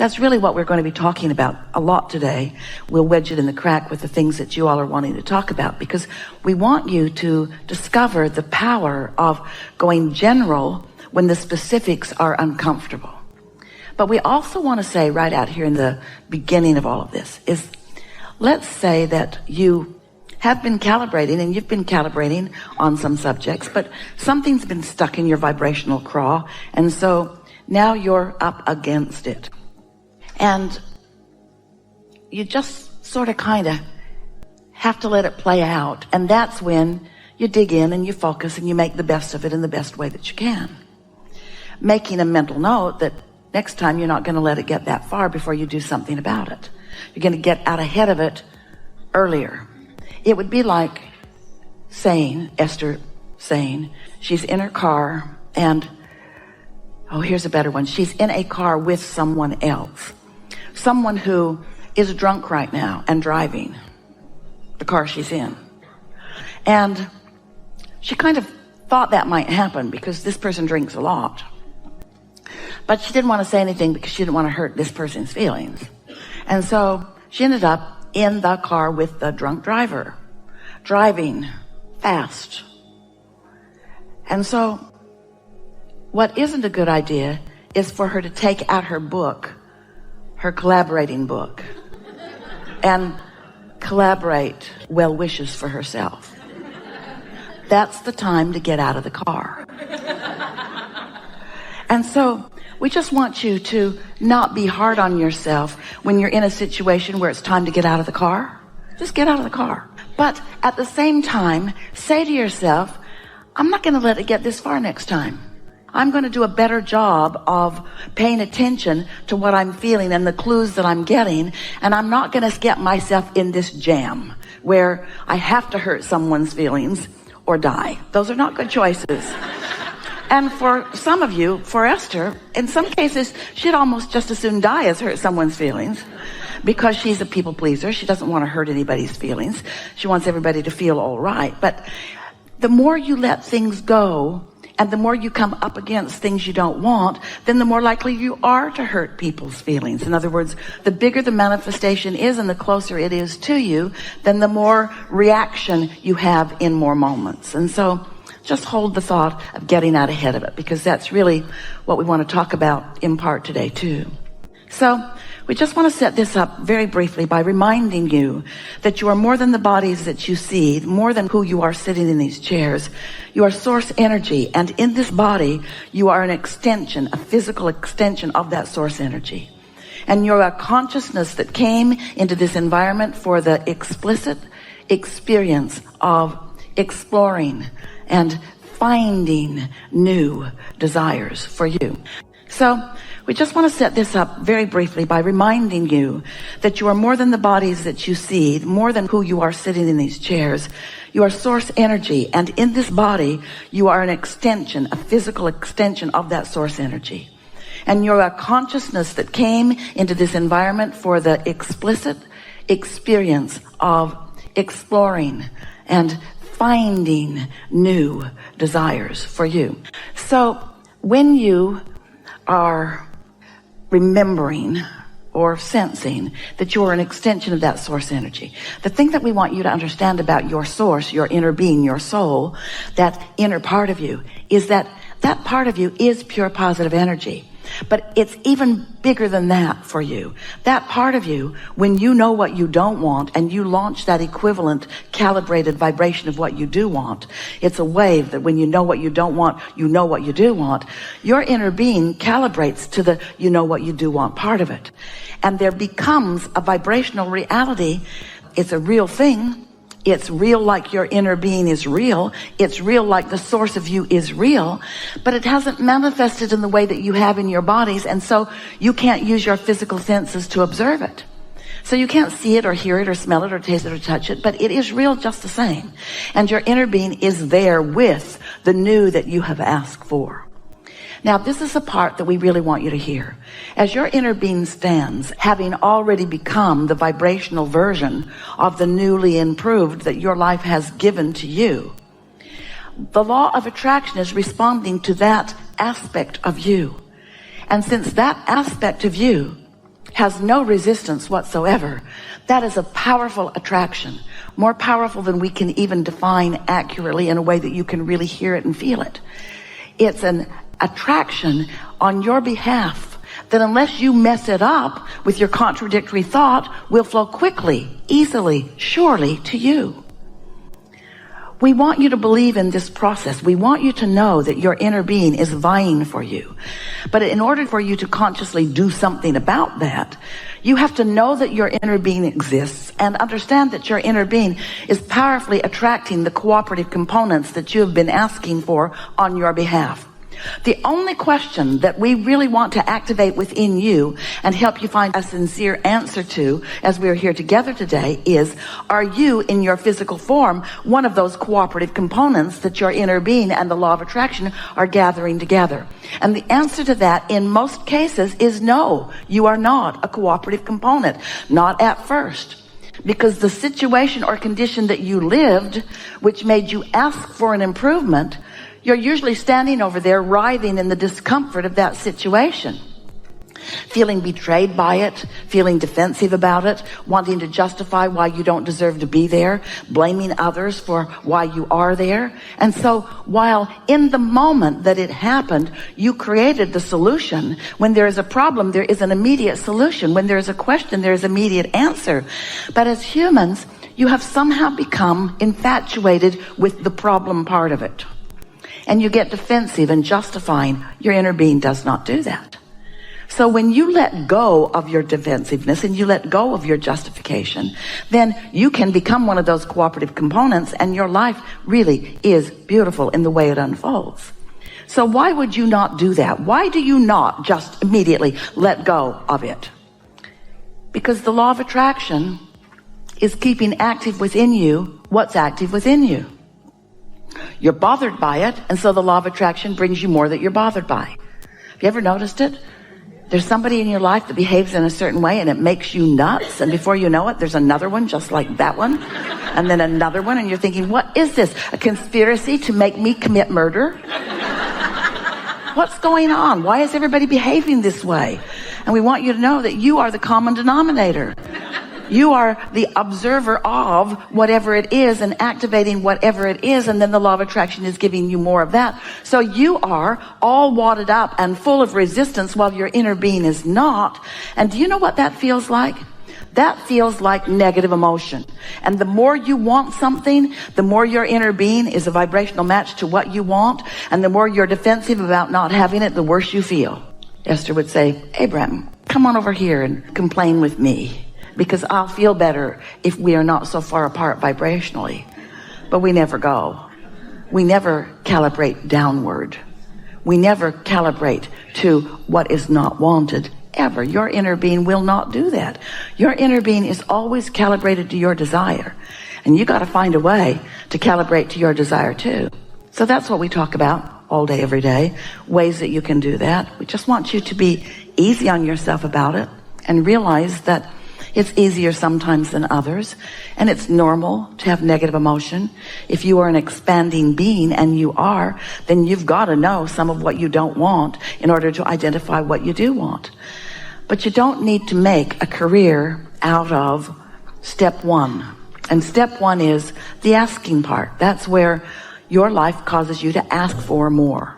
That's really what we're going to be talking about a lot today. We'll wedge it in the crack with the things that you all are wanting to talk about, because we want you to discover the power of going general when the specifics are uncomfortable. But we also want to say right out here in the beginning of all of this is, let's say that you have been calibrating, and you've been calibrating on some subjects, but something's been stuck in your vibrational craw, and so now you're up against it. And you just sort of kind of have to let it play out. And that's when you dig in and you focus and you make the best of it in the best way that you can. Making a mental note that next time you're not going to let it get that far before you do something about it. You're going to get out ahead of it earlier. It would be like Esther saying, she's in her car and, oh, here's a better one. She's in a car with someone else. Someone who is drunk right now and driving the car she's in. And she kind of thought that might happen because this person drinks a lot. But she didn't want to say anything because she didn't want to hurt this person's feelings. And so she ended up in the car with the drunk driver, driving fast. And so what isn't a good idea is for her to take out her book, her collaborating book, and collaborate well wishes for herself. That's the time to get out of the car. And so we just want you to not be hard on yourself when you're in a situation where it's time to get out of the car. Just get out of the car. But at the same time, say to yourself, I'm not going to let it get this far next time. I'm going to do a better job of paying attention to what I'm feeling and the clues that I'm getting, and I'm not going to get myself in this jam where I have to hurt someone's feelings or die. Those are not good choices. And for some of you, for Esther, in some cases, she'd almost just as soon die as hurt someone's feelings, because she's a people pleaser. She doesn't want to hurt anybody's feelings. She wants everybody to feel all right. But the more you let things go, and the more you come up against things you don't want, then the more likely you are to hurt people's feelings. In other words, the bigger the manifestation is and the closer it is to you, then the more reaction you have in more moments. And so just hold the thought of getting out ahead of it, because that's really what we want to talk about in part today too. So we just want to set this up very briefly by reminding you that you are more than the bodies that you see, more than who you are sitting in these chairs. You are source energy, and in this body, you are an extension, a physical extension of that source energy. And you're a consciousness that came into this environment for the explicit experience of exploring and finding new desires for you. So we just want to set this up very briefly by reminding you that you are more than the bodies that you see, more than who you are sitting in these chairs. You are source energy, and in this body, you are an extension, a physical extension of that source energy. And you're a consciousness that came into this environment for the explicit experience of exploring and finding new desires for you. So when you are remembering or sensing that you're an extension of that source energy, the thing that we want you to understand about your source, your inner being, your soul, that inner part of you, is that that part of you is pure positive energy. But it's even bigger than that for you. That part of you, when you know what you don't want and you launch that equivalent calibrated vibration of what you do want, it's a wave that when you know what you don't want, you know what you do want. Your inner being calibrates to the you know what you do want part of it. And there becomes a vibrational reality. It's a real thing. It's real like your inner being is real. It's real like the source of you is real, but it hasn't manifested in the way that you have in your bodies, and so you can't use your physical senses to observe it. So you can't see it or hear it or smell it or taste it or touch it, but it is real just the same. And your inner being is there with the new that you have asked for. Now, this is the part that we really want you to hear. As your inner being stands, having already become the vibrational version of the newly improved that your life has given to you, the law of attraction is responding to that aspect of you. And since that aspect of you has no resistance whatsoever. That is a powerful attraction, more powerful than we can even define accurately in a way that you can really hear it and feel it. It's an attraction on your behalf that, unless you mess it up with your contradictory thought, will flow quickly, easily, surely to you. We want you to believe in this process. We want you to know that your inner being is vying for you. But in order for you to consciously do something about that, you have to know that your inner being exists and understand that your inner being is powerfully attracting the cooperative components that you have been asking for on your behalf. The only question that we really want to activate within you and help you find a sincere answer to, as we are here together today, is, are you in your physical form one of those cooperative components that your inner being and the law of attraction are gathering together? And the answer to that in most cases is no, you are not a cooperative component, not at first. Because the situation or condition that you lived, which made you ask for an improvement, you're usually standing over there writhing in the discomfort of that situation, feeling betrayed by it, feeling defensive about it, wanting to justify why you don't deserve to be there, blaming others for why you are there. And so while in the moment that it happened, you created the solution, when there is a problem, there is an immediate solution. When there is a question, there is immediate answer. But as humans, you have somehow become infatuated with the problem part of it. And you get defensive and justifying. Your inner being does not do that. So when you let go of your defensiveness and you let go of your justification, then you can become one of those cooperative components, and your life really is beautiful in the way it unfolds. So why would you not do that? Why do you not just immediately let go of it? Because the law of attraction is keeping active within you what's active within you. You're bothered by it, and so the law of attraction brings you more that you're bothered by. Have you ever noticed it? There's somebody in your life that behaves in a certain way and it makes you nuts, and before you know it, there's another one just like that one, and then another one, and you're thinking, what is this? A conspiracy to make me commit murder? What's going on? Why is everybody behaving this way? And we want you to know that you are the common denominator. You are the observer of whatever it is and activating whatever it is, and then the law of attraction is giving you more of that. So you are all wadded up and full of resistance while your inner being is not. And do you know what that feels like? That feels like negative emotion. And the more you want something, the more your inner being is a vibrational match to what you want, and the more you're defensive about not having it, the worse you feel. Esther would say, Abraham, come on over here and complain with me, because I'll feel better if we are not so far apart vibrationally. But we never go. We never calibrate downward. We never calibrate to what is not wanted, ever. Your inner being will not do that. Your inner being is always calibrated to your desire. And you got to find a way to calibrate to your desire too. So that's what we talk about all day, every day. Ways that you can do that. We just want you to be easy on yourself about it and realize that it's easier sometimes than others, and it's normal to have negative emotion. If you are an expanding being, and you are, then you've got to know some of what you don't want in order to identify what you do want. But you don't need to make a career out of step one. And step one is the asking part. That's where your life causes you to ask for more.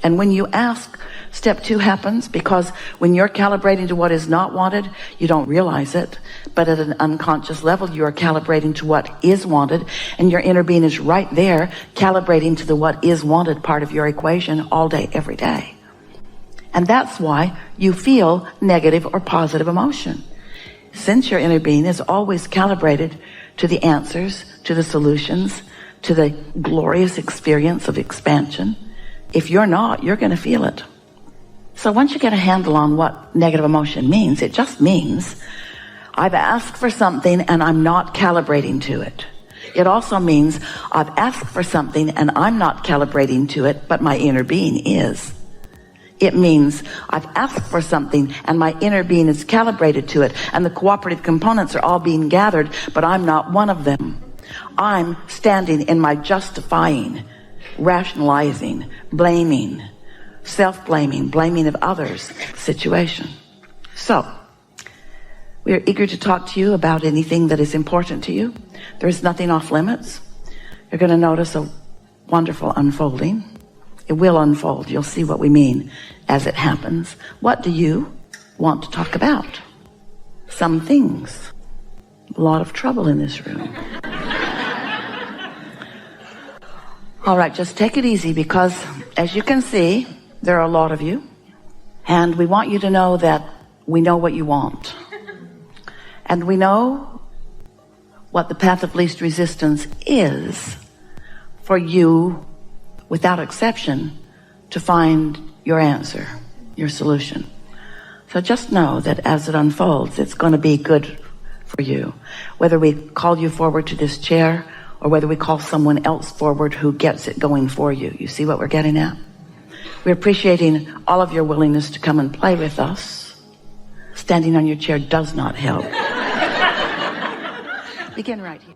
And when you ask, step two happens, because when you're calibrating to what is not wanted, you don't realize it. But at an unconscious level, you are calibrating to what is wanted, and your inner being is right there calibrating to the what is wanted part of your equation all day, every day. And that's why you feel negative or positive emotion. Since your inner being is always calibrated to the answers, to the solutions, to the glorious experience of expansion, if you're not, you're going to feel it. So once you get a handle on what negative emotion means, it just means I've asked for something and I'm not calibrating to it. It also means I've asked for something and I'm not calibrating to it, but my inner being is. It means I've asked for something and my inner being is calibrated to it, and the cooperative components are all being gathered, but I'm not one of them. I'm standing in my justifying, rationalizing, blaming, self-blaming, blaming of others situation. So We are eager to talk to you about anything that is important to you. There is nothing off limits. You're going to notice a wonderful unfolding. It will unfold. You'll see what we mean as it happens. What do you want to talk about? Some things. A lot of trouble in this room. All right, just take it easy, because as you can see, there are a lot of you. And we want you to know that we know what you want. And we know what the path of least resistance is for you, without exception, to find your answer, your solution. So just know that as it unfolds, it's going to be good for you. Whether we call you forward to this chair or whether we call someone else forward who gets it going for you. You see what we're getting at? We're appreciating all of your willingness to come and play with us. Standing on your chair does not help. Begin right here.